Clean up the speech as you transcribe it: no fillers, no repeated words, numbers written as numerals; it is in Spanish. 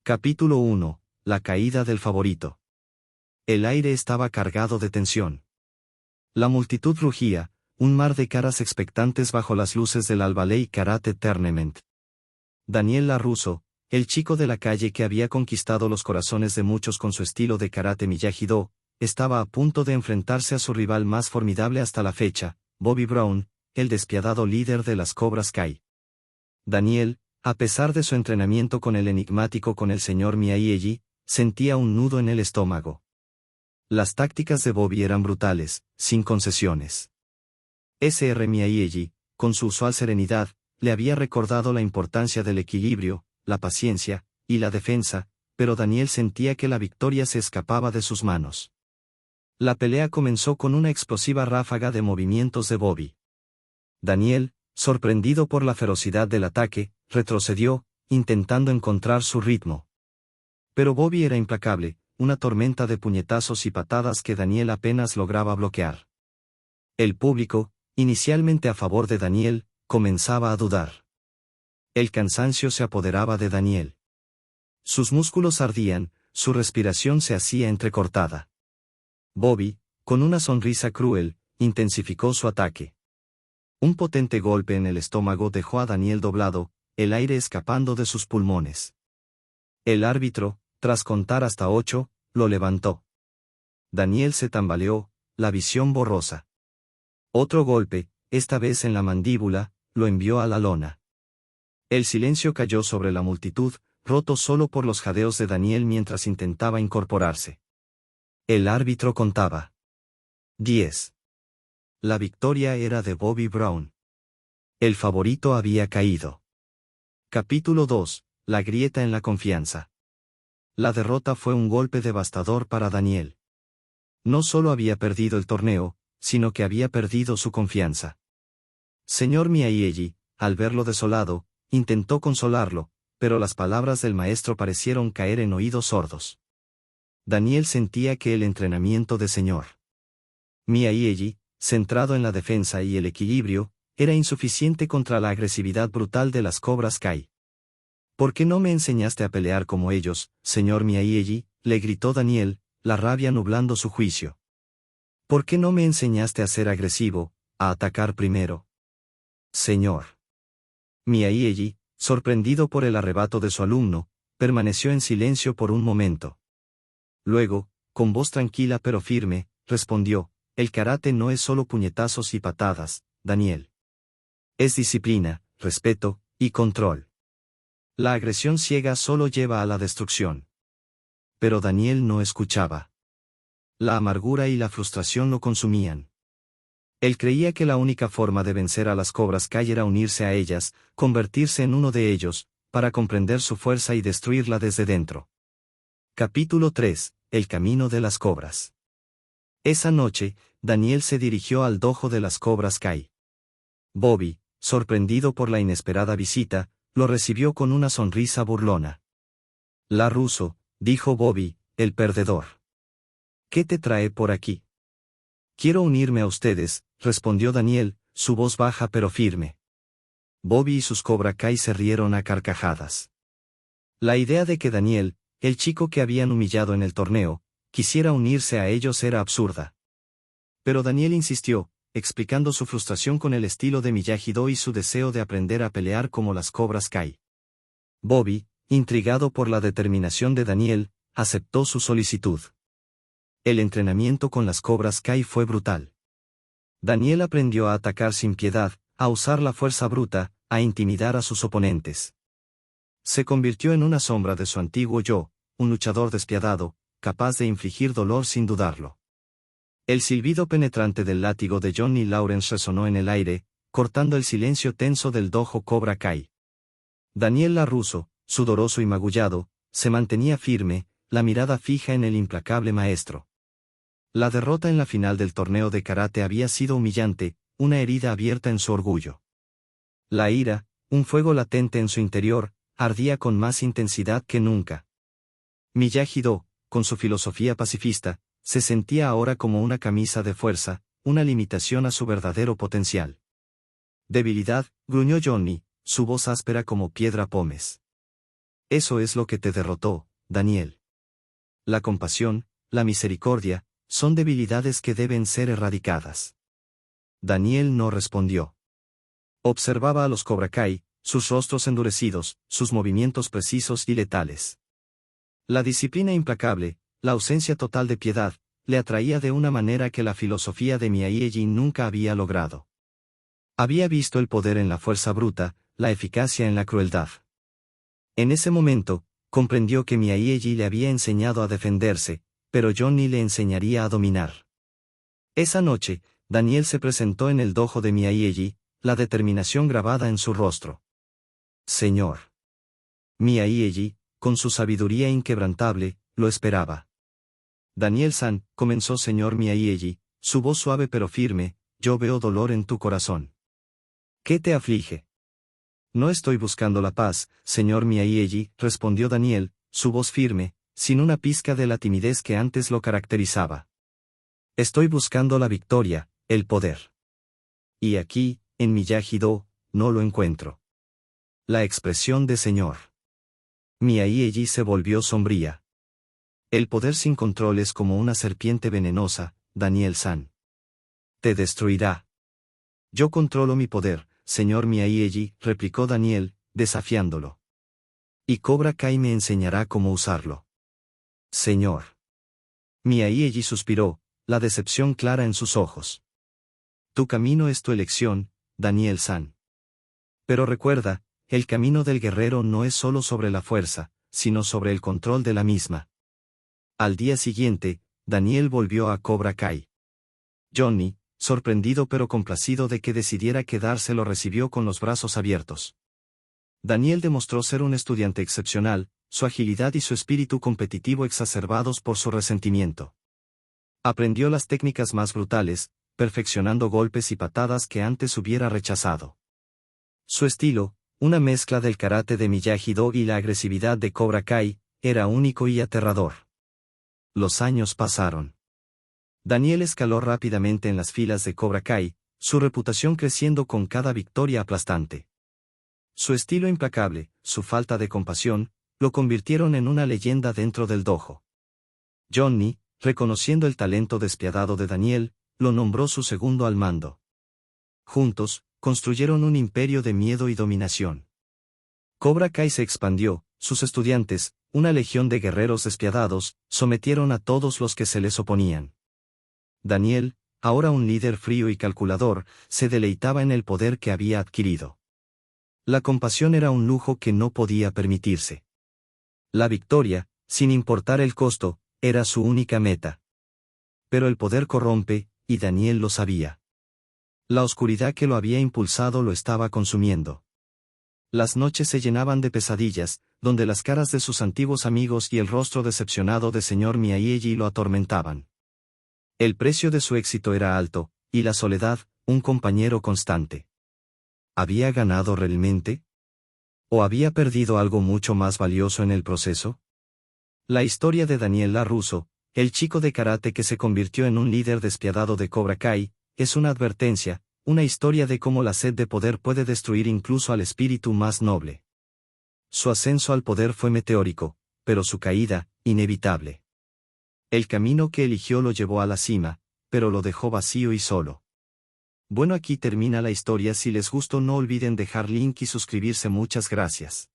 Capítulo 1. La caída del favorito. El aire estaba cargado de tensión. La multitud rugía, un mar de caras expectantes bajo las luces del Albalay Karate Tournament. Daniel LaRusso, el chico de la calle que había conquistado los corazones de muchos con su estilo de karate Miyagi-Do, estaba a punto de enfrentarse a su rival más formidable hasta la fecha, Bobby Brown, el despiadado líder de las Cobras Kai. Daniel, a pesar de su entrenamiento con el enigmático con el señor Miyagi, sentía un nudo en el estómago. Las tácticas de Bobby eran brutales, sin concesiones. Sr. Miyagi, con su usual serenidad, le había recordado la importancia del equilibrio, la paciencia, y la defensa, pero Daniel sentía que la victoria se escapaba de sus manos. La pelea comenzó con una explosiva ráfaga de movimientos de Bobby. Daniel, sorprendido por la ferocidad del ataque, retrocedió, intentando encontrar su ritmo. Pero Bobby era implacable, una tormenta de puñetazos y patadas que Daniel apenas lograba bloquear. El público, inicialmente a favor de Daniel, comenzaba a dudar. El cansancio se apoderaba de Daniel. Sus músculos ardían, su respiración se hacía entrecortada. Bobby, con una sonrisa cruel, intensificó su ataque. Un potente golpe en el estómago dejó a Daniel doblado, el aire escapando de sus pulmones. El árbitro, tras contar hasta 8, lo levantó. Daniel se tambaleó, la visión borrosa. Otro golpe, esta vez en la mandíbula, lo envió a la lona. El silencio cayó sobre la multitud, roto solo por los jadeos de Daniel mientras intentaba incorporarse. El árbitro contaba. 10. La victoria era de Bobby Brown. El favorito había caído. Capítulo 2. La grieta en la confianza. La derrota fue un golpe devastador para Daniel. No solo había perdido el torneo, sino que había perdido su confianza. Señor Miyagi, al verlo desolado, intentó consolarlo, pero las palabras del maestro parecieron caer en oídos sordos. Daniel sentía que el entrenamiento de Señor Miyagi, centrado en la defensa y el equilibrio, era insuficiente contra la agresividad brutal de las Cobras Kai. ¿Por qué no me enseñaste a pelear como ellos, señor Miyagi?, le gritó Daniel, la rabia nublando su juicio. ¿Por qué no me enseñaste a ser agresivo, a atacar primero? Señor Miyagi, sorprendido por el arrebato de su alumno, permaneció en silencio por un momento. Luego, con voz tranquila pero firme, respondió, el karate no es solo puñetazos y patadas, Daniel. Es disciplina, respeto, y control. La agresión ciega solo lleva a la destrucción. Pero Daniel no escuchaba. La amargura y la frustración lo consumían. Él creía que la única forma de vencer a las Cobras Kai era unirse a ellas, convertirse en uno de ellos, para comprender su fuerza y destruirla desde dentro. Capítulo 3. El camino de las cobras. Esa noche, Daniel se dirigió al dojo de las Cobras Kai. Bobby, sorprendido por la inesperada visita, lo recibió con una sonrisa burlona. LaRusso, dijo Bobby, el perdedor. ¿Qué te trae por aquí? Quiero unirme a ustedes, respondió Daniel, su voz baja pero firme. Bobby y sus Cobra Kai se rieron a carcajadas. La idea de que Daniel, el chico que habían humillado en el torneo, quisiera unirse a ellos era absurda. Pero Daniel insistió, explicando su frustración con el estilo de Miyagi-Do y su deseo de aprender a pelear como las Cobras Kai. Bobby, intrigado por la determinación de Daniel, aceptó su solicitud. El entrenamiento con las Cobras Kai fue brutal. Daniel aprendió a atacar sin piedad, a usar la fuerza bruta, a intimidar a sus oponentes. Se convirtió en una sombra de su antiguo yo, un luchador despiadado, capaz de infligir dolor sin dudarlo. El silbido penetrante del látigo de Johnny Lawrence resonó en el aire, cortando el silencio tenso del dojo Cobra Kai. Daniel LaRusso, sudoroso y magullado, se mantenía firme, la mirada fija en el implacable maestro. La derrota en la final del torneo de karate había sido humillante, una herida abierta en su orgullo. La ira, un fuego latente en su interior, ardía con más intensidad que nunca. Miyagi-Do, con su filosofía pacifista, se sentía ahora como una camisa de fuerza, una limitación a su verdadero potencial. Debilidad, gruñó Johnny, su voz áspera como piedra pómez. Eso es lo que te derrotó, Daniel. La compasión, la misericordia, son debilidades que deben ser erradicadas. Daniel no respondió. Observaba a los Cobra Kai, sus rostros endurecidos, sus movimientos precisos y letales. La disciplina implacable, la ausencia total de piedad, le atraía de una manera que la filosofía de Miyagi nunca había logrado. Había visto el poder en la fuerza bruta, la eficacia en la crueldad. En ese momento, comprendió que Miyagi le había enseñado a defenderse, pero Johnny le enseñaría a dominar. Esa noche, Daniel se presentó en el dojo de Miyagi, la determinación grabada en su rostro. Señor. Miyagi, con su sabiduría inquebrantable, lo esperaba. Daniel-san, comenzó señor Miyagi, su voz suave pero firme, yo veo dolor en tu corazón. ¿Qué te aflige? No estoy buscando la paz, señor Miyagi, respondió Daniel, su voz firme, sin una pizca de la timidez que antes lo caracterizaba. Estoy buscando la victoria, el poder. Y aquí, en Miyagi-Do, no lo encuentro. La expresión de señor Miyagi se volvió sombría. El poder sin control es como una serpiente venenosa, Daniel-san. Te destruirá. Yo controlo mi poder, señor Miyagi, replicó Daniel, desafiándolo. Y Cobra Kai me enseñará cómo usarlo. Señor. Miyagi suspiró, la decepción clara en sus ojos. Tu camino es tu elección, Daniel-san. Pero recuerda, el camino del guerrero no es solo sobre la fuerza, sino sobre el control de la misma. Al día siguiente, Daniel volvió a Cobra Kai. Johnny, sorprendido pero complacido de que decidiera quedarse, lo recibió con los brazos abiertos. Daniel demostró ser un estudiante excepcional, su agilidad y su espíritu competitivo exacerbados por su resentimiento. Aprendió las técnicas más brutales, perfeccionando golpes y patadas que antes hubiera rechazado. Su estilo, una mezcla del karate de Miyagi-Do y la agresividad de Cobra Kai, era único y aterrador. Los años pasaron. Daniel escaló rápidamente en las filas de Cobra Kai, su reputación creciendo con cada victoria aplastante. Su estilo implacable, su falta de compasión, lo convirtieron en una leyenda dentro del dojo. Johnny, reconociendo el talento despiadado de Daniel, lo nombró su segundo al mando. Juntos, construyeron un imperio de miedo y dominación. Cobra Kai se expandió, sus estudiantes, una legión de guerreros despiadados, sometieron a todos los que se les oponían. Daniel, ahora un líder frío y calculador, se deleitaba en el poder que había adquirido. La compasión era un lujo que no podía permitirse. La victoria, sin importar el costo, era su única meta. Pero el poder corrompe, y Daniel lo sabía. La oscuridad que lo había impulsado lo estaba consumiendo. Las noches se llenaban de pesadillas, donde las caras de sus antiguos amigos y el rostro decepcionado de señor Miyagi lo atormentaban. El precio de su éxito era alto, y la soledad, un compañero constante. ¿Había ganado realmente? ¿O había perdido algo mucho más valioso en el proceso? La historia de Daniel LaRusso, el chico de karate que se convirtió en un líder despiadado de Cobra Kai, es una advertencia, una historia de cómo la sed de poder puede destruir incluso al espíritu más noble. Su ascenso al poder fue meteórico, pero su caída, inevitable. El camino que eligió lo llevó a la cima, pero lo dejó vacío y solo. Bueno, aquí termina la historia. Si les gustó no olviden dejar link y suscribirse. Muchas gracias.